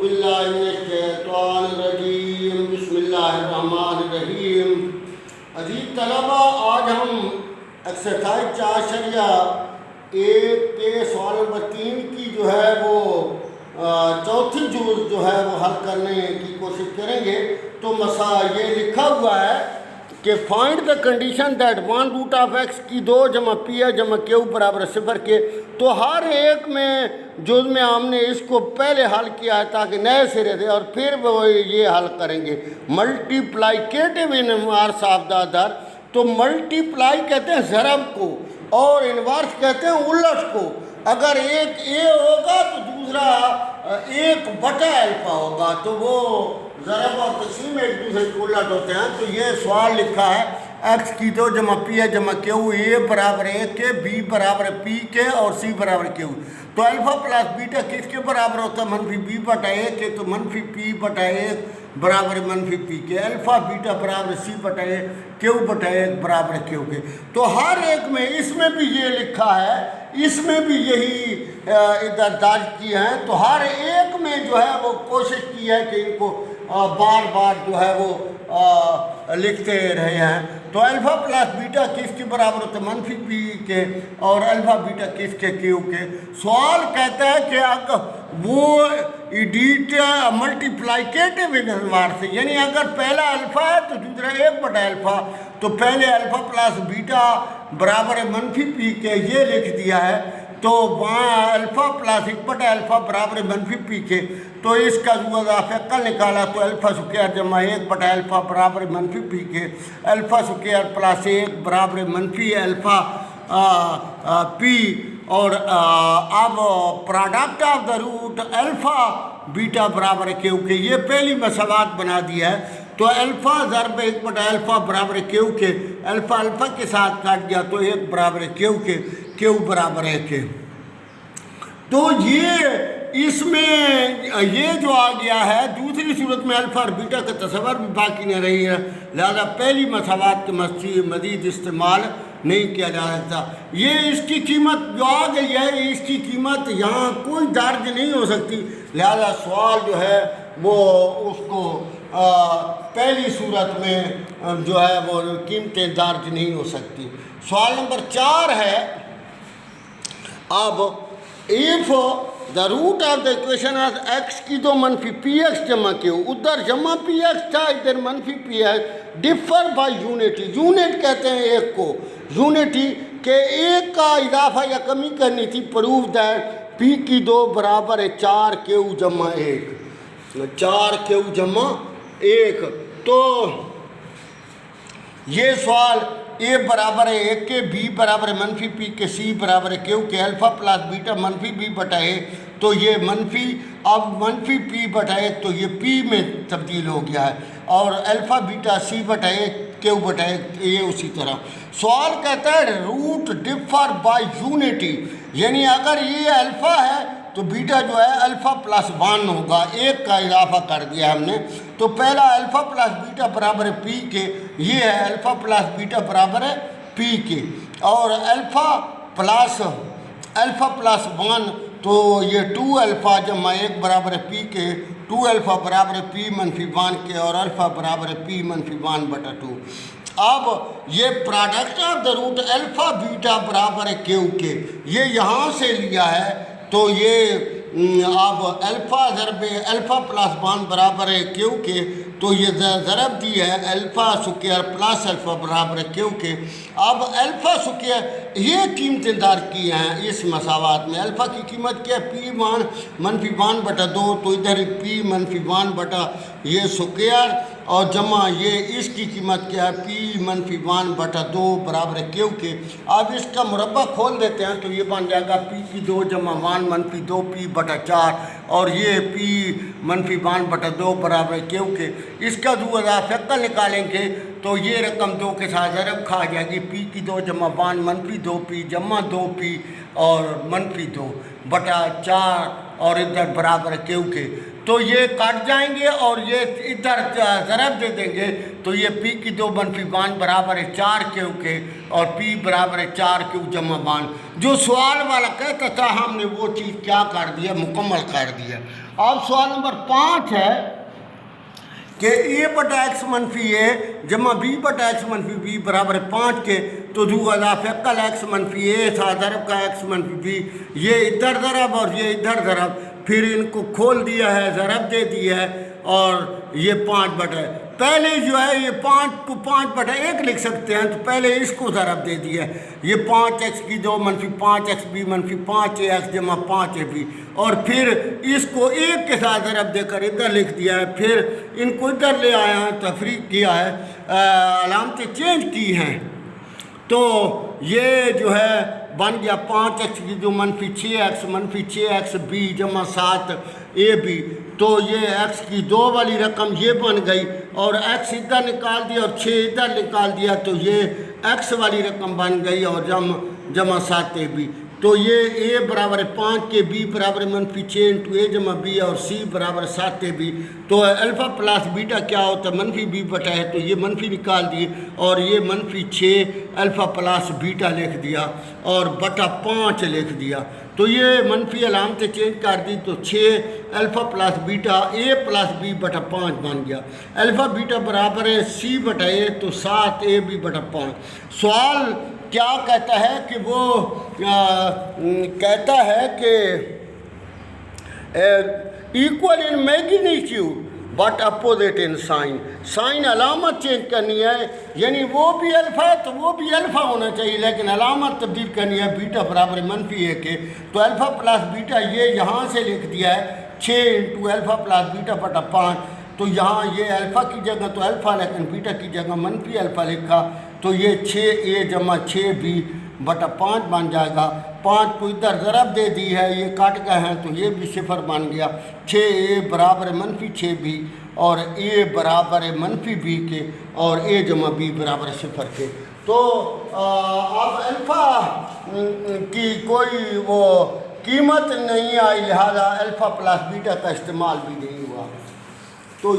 औज़ुबिल्लाहिमिनश्शैतानिर्रजीम बिस्मिल्लाहिर्रहमानिर्रहीम। अजीज तलबा, आज हम एक्सरसाइज 4.1 के सवाल नंबर 3 की जो है वो चौथी जूज़ जो है वो हल करने की कोशिश करेंगे। तो मसा ये लिखा हुआ है कि find the condition that 1√x की 2 जमा पी है जमा क्यू बराबर 0 के। तो हर एक में जुज़ में हमने इसको पहले हल किया है ताकि नए सिरे से, और फिर वो ये हल करेंगे multiplicative inverse of the other. तो मल्टीप्लाई कहते हैं ज़रब को और इनवर्स कहते हैं उलट को। अगर एक ए होगा तो दूसरा 1/अल्फा होगा, तो वो ज़रब और तक़सीम एक दूसरे के उलट होते हैं। तो ये सवाल लिखा है x की 2 जमा पी है जमा क्यू, ए बराबर 1 के, बी बराबर पी के और सी बराबर क्यू। तो अल्फ़ा प्लस बीटा किसके बराबर होता है? -b/1 के। तो -p/1 बराबर -p के। अल्फ़ा बीटा बराबर c/1 q/1 बराबर q के। तो हर एक में, इसमें भी ये लिखा है, इसमें भी यही इधर दर्ज किए हैं। तो हर एक में जो है वो कोशिश की है कि इनको बार बार जो है वो लिखते रहे हैं। तो अल्फ़ा प्लस बीटा किसके बराबर होता है? -p के, और अल्फ़ा बीटा किसके? q के। सवाल कहता है कि अगर वो एडिट मल्टीप्लाइकेटिव इनवर्स से, यानी अगर पहला अल्फ़ा है तो दूसरा 1/अल्फ़ा। तो पहले अल्फ़ा प्लस बीटा बराबर -p के, ये लिख दिया है। तो वहाँ अल्फ़ा प्लस 1/अल्फ़ा बराबर -p के। तो इसका जो अफ़क़ल निकाला तो अल्फ़ा स्क्वायर जमा 1/अल्फ़ा बराबर -p के, अल्फ़ा स्क्वायर प्लस 1 बराबर -अल्फ़ा p। और अब product of the root alpha beta बराबर क्यू के, ये पहली मसवात बना दिया है। तो अल्फ़ा ज़रब 1/अल्फ़ा बराबर क्यू के, अल्फ़ा अल्फ़ा के साथ काट गया तो 1 बराबर क्यू के, क्यू बराबर 1 के। तो ये इसमें ये जो आ गया है, दूसरी सूरत में अल्फ़ा और बीटा का तस्वर भी बाकी नहीं रही है, लिहाजा पहली मसवात के मज़ीद इस्तेमाल नहीं किया जा सकता। ये इसकी कीमत जो आ गई है, इसकी कीमत यहाँ कोई दर्ज नहीं हो सकती, लिहाजा सवाल जो है वो उसको पहली सूरत में जो है वो कीमतें दर्ज नहीं हो सकती। सवाल नंबर 4 है, अब if the root of the equation of x की 2 -px जमा क्यू, उधर जमा px था, इधर -px, differ by unity. Unit कहते हैं एक को, यूनिटी के एक का इजाफा या कमी करनी थी। प्रूफ दैट p की 2 बराबर है 4q जमा 1, 4q जमा 1। तो ये सवाल a बराबर है 1 के, b बराबर है -p के, c बराबर है q के, अल्फ़ा प्लस बीटा -b/1। तो ये मनफी, अब -p/1 तो ये p में तब्दील हो गया है, और अल्फ़ा बीटा c/1 q/1 ये उसी तरह। सवाल कहता है रूट डिफर बाय यूनिटी, यानी अगर ये अल्फ़ा है तो बीटा जो है अल्फ़ा प्लस 1 होगा, 1 का इजाफा कर दिया हमने। तो पहला अल्फ़ा प्लस बीटा बराबर है p के, ये है अल्फ़ा प्लस बीटा बराबर है p के, और अल्फ़ा प्लस 1 तो ये 2 जमा 1 बराबर है p के, 2 बराबर है p -1 के, और अल्फ़ा बराबर है p -1/2। अब ये product of the root alpha beta बराबर है क्यू के, ये यहाँ से लिया है। तो ये अब अल्फ़ा ज़रब अल्फ़ा प्लस 1 बराबर है क्यू के, तो ये ज़रब दी है अल्फ़ा स्क्वायर प्लस अल्फ़ा बराबर है क्यू के। अब अल्फ़ा स्क्वायर ये कीमतें दर्ज की हैं इस मसावात में। अल्फ़ा की कीमत क्या है? p -1/2, तो इधर p -1 ये स्क्वायर, और जमा ये इसकी कीमत क्या है? p -1/2 बराबर है क्यू के। अब इसका मुरब्बा खोल देते हैं तो ये बन जाएगा p की 2 जमा 1 -2p/4, और ये p -1/2 बराबर है क्यू के। इसका जो अफ़क़ल निकालेंगे तो ये रकम 2 के साथ ज़रब खा जाएगी। p की 2 जमा 1 -2p जमा 2p और -2/4, और इधर बराबर है क्यू के। तो ये काट जाएंगे और ये इधर ज़रब दे देंगे, तो ये पी की 2 मनफी बान बराबर है 4 क्यू के, और पी बराबर है 4 क्यू जमा बान। जो सवाल वाला कहता था हमने वो चीज़ क्या कर दिया, मुकम्मल कर दिया। अब सवाल नंबर 5 है कि ए बटा एक्स मनफी ए जमा बी बटा एक्स मनफी बी बराबर है 5 के, तो दू अदाफल एक्स मनफी ए था ज़रब का एक्स मनफी बी, ये इधर ज़रब और ये इधर ज़रब, फिर इनको खोल दिया है, ज़रब दे दिया है, और ये 5 बटा पहले जो है ये 5 को 5 बटा 1 लिख सकते हैं, तो पहले इसको ज़रब दे दिया है, ये 5x की 2 मनफी 5x बी मनफी 5ax जमा 5ab, और फिर इसको 1 के साथ ज़रब देकर इधर लिख दिया है, फिर इनको इधर ले आया है, तफरीक किया है, अलामतें चेंज की हैं, तो ये जो है बन गया 5x की 2 मनफी 6x मनफी 6x बी जमा 7ab, तो ये x की 2 वाली रकम ये बन गई, और x इधर निकाल दिया और 6 इधर निकाल दिया, तो ये x वाली रकम बन गई और जमा 7ab। तो ये a बराबर है 5 के, b बराबर है मनफी 6 इंटू a जमा b, और c बराबर 7ab। तो अल्फ़ा प्लस बीटा क्या होता है, मनफी b बटा है, तो ये मनफी निकाल दिए, और ये मनफी 6 अल्फ़ा प्लस बीटा लिख दिया, और बटा 5 लिख दिया। तो ये मनफी अलामतें चेंज कर दी, तो 6 alpha plus beta a plus b बटा 5 बन गया। अल्फ़ा बीटा बराबर है c बटा a, तो 7ab बटा 5। सवाल क्या कहता है कि वो कहता है कि equal in magnitude but opposite in sign, sign अलामत चेंज करनी है, यानी वो भी अल्फ़ा है तो वो भी अल्फ़ा होना चाहिए, लेकिन अलामत तब्दील करनी है, बीटा बराबर है मनफी 1 के, तो अल्फ़ा प्लस बीटा ये यहाँ से लिख दिया है 6 इंटू अल्फ़ा प्लस बीटा बटा 5, तो यहाँ ये अल्फ़ा की जगह तो अल्फ़ा, लेकिन बीटा की जगह मनफी अल्फ़ा लिखा, तो ये 6a जमा 6b बटा 5 बन जाएगा। 5 को इधर ज़रब दे दी है, ये काट गए हैं, तो ये भी 0 बन गया। 6a बराबर है मनफी 6b, और a बराबर है मनफी b के, और a जमा b बराबर है 0 के। तो अब अल्फ़ा की कोई वो कीमत नहीं आई, लिहाजा अल्फ़ा प्लस बीटा का इस्तेमाल भी नहीं हुआ। तो